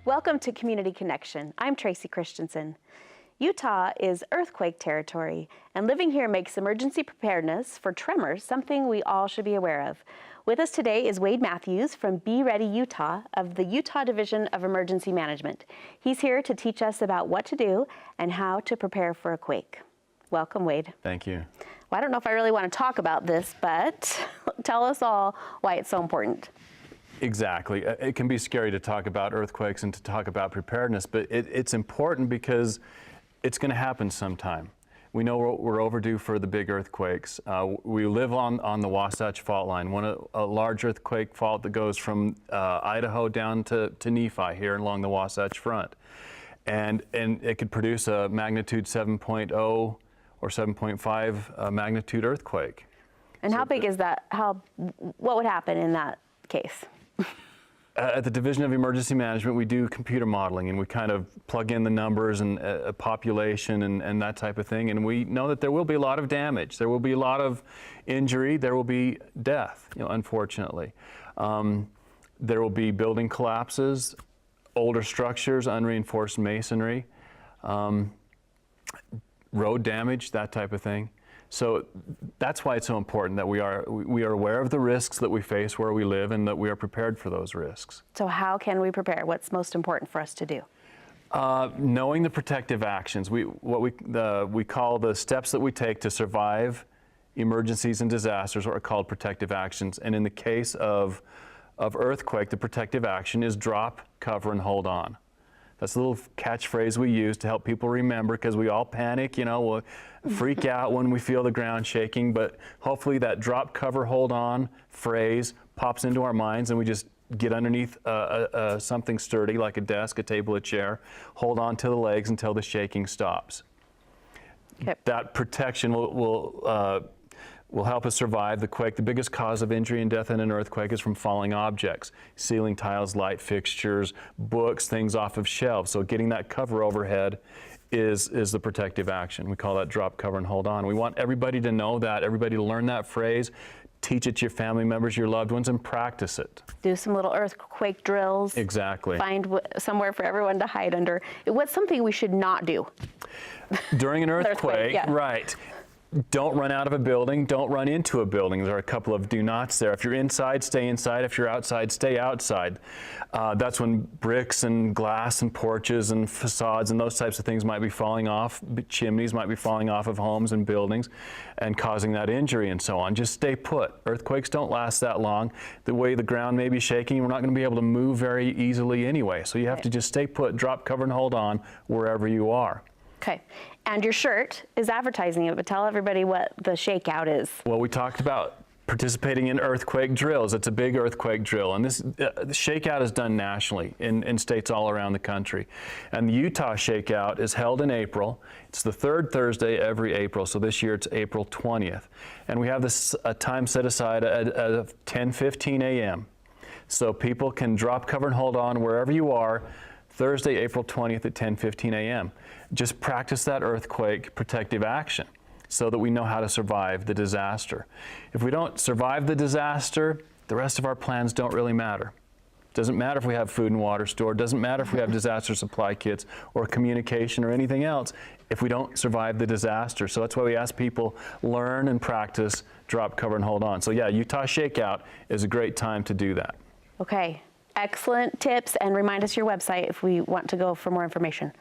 Welcome to Community Connection. I'm Tracy Christensen. Utah is earthquake territory, and living here makes emergency preparedness for tremors something we all should be aware of. With us today is Wade Matthews from Be Ready Utah of the Utah Division of Emergency Management. He's here to teach us about what to do and how to prepare for a quake. Welcome, Wade. Thank you. Well, I don't know if I really want to talk about this, but tell us all why it's so important. Exactly. It can be scary to talk about earthquakes and to talk about preparedness, but it's important because it's going to happen sometime. We know we're overdue for the big earthquakes. We live on the Wasatch Fault line, a large earthquake fault that goes from Idaho down to Nephi here along the Wasatch Front. And it could produce a magnitude 7.0 or 7.5 magnitude earthquake. And so how big is that? What would happen in that case? At the Division of Emergency Management, we do computer modeling, and we kind of plug in the numbers and population and that type of thing. And we know that there will be a lot of damage. There will be a lot of injury. There will be death, unfortunately. There will be building collapses, older structures, unreinforced masonry, road damage, that type of thing. So that's why it's so important that we are aware of the risks that we face where we live and that we are prepared for those risks. So how can we prepare? What's most important for us to do? Knowing the protective actions, we call the steps that we take to survive emergencies and disasters are called protective actions. And in the case of earthquake, the protective action is drop, cover, and hold on. That's a little catchphrase we use to help people remember, because we all panic, we'll freak out when we feel the ground shaking, but hopefully that drop, cover, hold on phrase pops into our minds and we just get underneath something sturdy like a desk, a table, a chair, hold on to the legs until the shaking stops. Okay. That protection will help us survive the quake. The biggest cause of injury and death in an earthquake is from falling objects, ceiling tiles, light fixtures, books, things off of shelves. So getting that cover overhead is the protective action. We call that drop, cover, and hold on. We want everybody to know that, everybody to learn that phrase, teach it to your family members, your loved ones, and practice it. Do some little earthquake drills. Exactly. Find somewhere for everyone to hide under. What's something we should not do? During an earthquake, yeah. Right. Don't run out of a building. Don't run into a building. There are a couple of do nots there. If you're inside, stay inside. If you're outside, stay outside. That's when bricks and glass and porches and facades and those types of things might be falling off. Chimneys might be falling off of homes and buildings and causing that injury and so on. Just stay put. Earthquakes don't last that long. The way the ground may be shaking, we're not going to be able to move very easily anyway. So you have to just stay put, drop, cover, and hold on wherever you are. Okay. And your shirt is advertising it, but tell everybody what the Shakeout is. Well, we talked about participating in earthquake drills. It's a big earthquake drill. And this the Shakeout is done nationally in states all around the country. And the Utah Shakeout is held in April. It's the third Thursday every April. So this year it's April 20th. And we have this time set aside at 10:15 a.m. So people can drop, cover, and hold on wherever you are Thursday, April 20th at 10:15 a.m. Just practice that earthquake protective action so that we know how to survive the disaster. If we don't survive the disaster, the rest of our plans don't really matter. Doesn't matter if we have food and water stored, doesn't matter if we have disaster supply kits or communication or anything else if we don't survive the disaster. So that's why we ask people learn and practice, drop, cover, and hold on. So yeah, Utah Shakeout is a great time to do that. Okay, excellent tips, and remind us your website if we want to go for more information.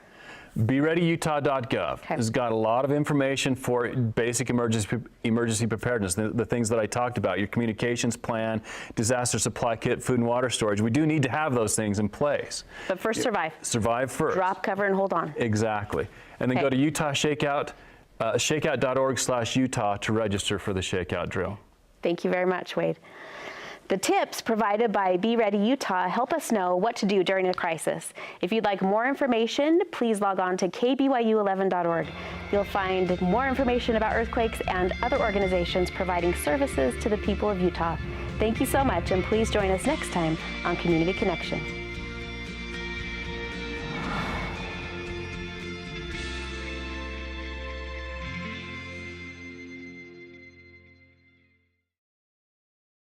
BeReadyUtah.gov has got a lot of information for basic emergency preparedness, the things that I talked about, your communications plan, disaster supply kit, food and water storage. We do need to have those things in place. But first, survive. Survive first. Drop, cover, and hold on. Exactly. And then go to Utah Shakeout, shakeout.org/Utah to register for the Shakeout drill. Thank you very much, Wade. The tips provided by Be Ready Utah help us know what to do during a crisis. If you'd like more information, please log on to KBYU11.org. You'll find more information about earthquakes and other organizations providing services to the people of Utah. Thank you so much, and please join us next time on Community Connection.